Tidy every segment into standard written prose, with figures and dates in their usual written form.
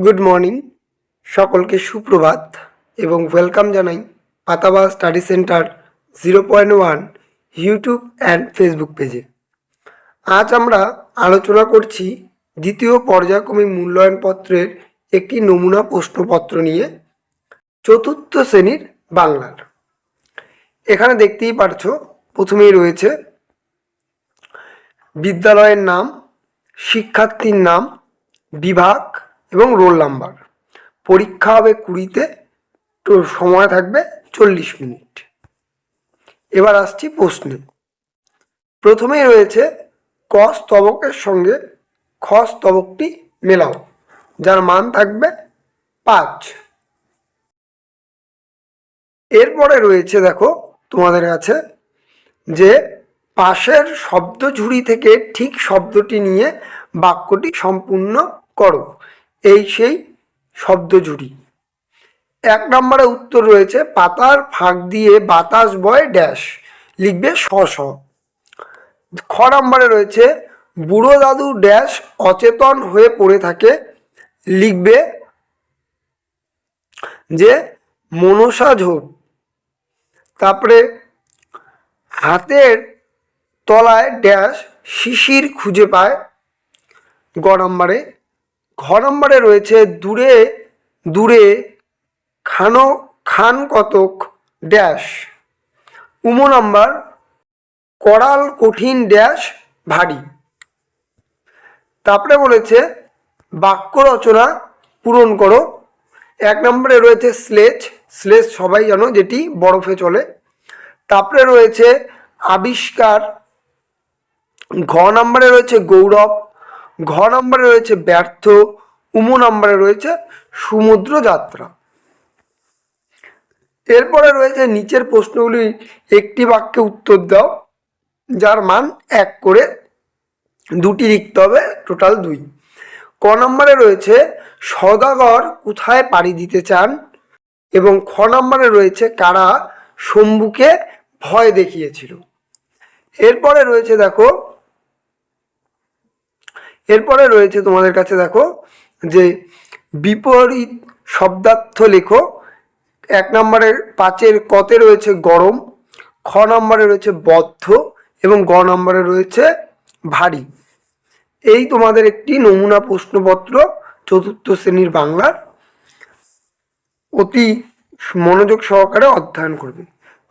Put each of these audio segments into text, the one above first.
Good morning, সকলকে সুপ্রভাত এবং ওয়েলকাম জানাই Patabaj study centre 0.1 YouTube and Facebook পেজে। আজ আমরা আলোচনা করছি দ্বিতীয় পর্যায়ক্রমিক মূল্যায়নপত্রের একটি নমুনা প্রশ্নপত্র নিয়ে, চতুর্থ শ্রেণীর বাংলার। এখানে দেখতেই পারছো, প্রথমেই রয়েছে বিদ্যালয়ের নাম, শিক্ষার্থীর নাম, বিভাগ এবং রোল নাম্বার। পরীক্ষা হবে 20-তে, তো সময় থাকবে 40 মিনিট। এবার আসছি প্রশ্নে। প্রথমেই রয়েছে ক স্তবকের সঙ্গে খ স্তবকটি মেলাও, যার মান থাকবে 5। এরপরে রয়েছে, দেখো তোমাদের কাছে, যে পাশের শব্দ ঝুড়ি থেকে ঠিক শব্দটি নিয়ে বাক্যটি সম্পূর্ণ করো। এই সেই শব্দ ঝুড়ি। 1 নম্বরে উত্তর রয়েছে পাতার ফাঁক দিয়ে বাতাস বয় ড্যাশ, লিখবে শ শ। খ নম্বরে রয়েছে বুড়ো দাদু ড্যাশ অচেতন হয়ে পড়ে থাকে, লিখবে যে মনসা ঝোপ। তারপরে হাতের তলায় ড্যাশ শিশির খুঁজে পায়, গ নম্বরে। ঘ নম্বরে রয়েছে দূরে দূরে খান কতক ড্যাশ, উম নাম্বার করাল কঠিন ড্যাশ ভারী। তারপরে বলেছে বাক্য রচনা পূরণ করো। 1 নম্বরে রয়েছে স্লেজ, স্লেজ সবাই জানো যেটি বরফে চলে। তারপরে রয়েছে আবিষ্কার, ঘ নম্বরে রয়েছে গৌরব, ঘ নম্বরে রয়েছে ব্যর্থ, উম নম্বরে রয়েছে সমুদ্র যাত্রা। এরপরে রয়েছে নিচের প্রশ্নগুলি একটি বাক্যে উত্তর দাও, যার মান 1 করে, 2টি লিখতে হবে, টোটাল 2। ক নম্বরে রয়েছে সওদাগর কোথায় পাড়ি দিতে চান, এবং খ নম্বরে রয়েছে কারা শম্ভুকে ভয় দেখিয়েছিল। এরপরে রয়েছে, দেখো এরপরে রয়েছে তোমাদের কাছে, দেখো যে বিপরীত শব্দার্থ লেখো। 1 নম্বরের 5-এর কতে রয়েছে গরম, খ নম্বরে রয়েছে বদ্ধ এবং গ নম্বরে রয়েছে ভারী। এই তোমাদের একটি নমুনা প্রশ্নপত্র চতুর্থ শ্রেণীর বাংলার। অতি মনোযোগ সহকারে অধ্যয়ন করবে।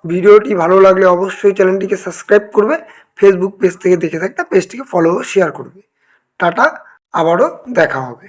ভিডিওটি ভালো লাগলে অবশ্যই চ্যানেলটিকে সাবস্ক্রাইব করবে। ফেসবুক পেজ থেকে দেখে থাকলে পেজটিকে ফলো ও শেয়ার করবে। টাটা, আবারও দেখা হবে।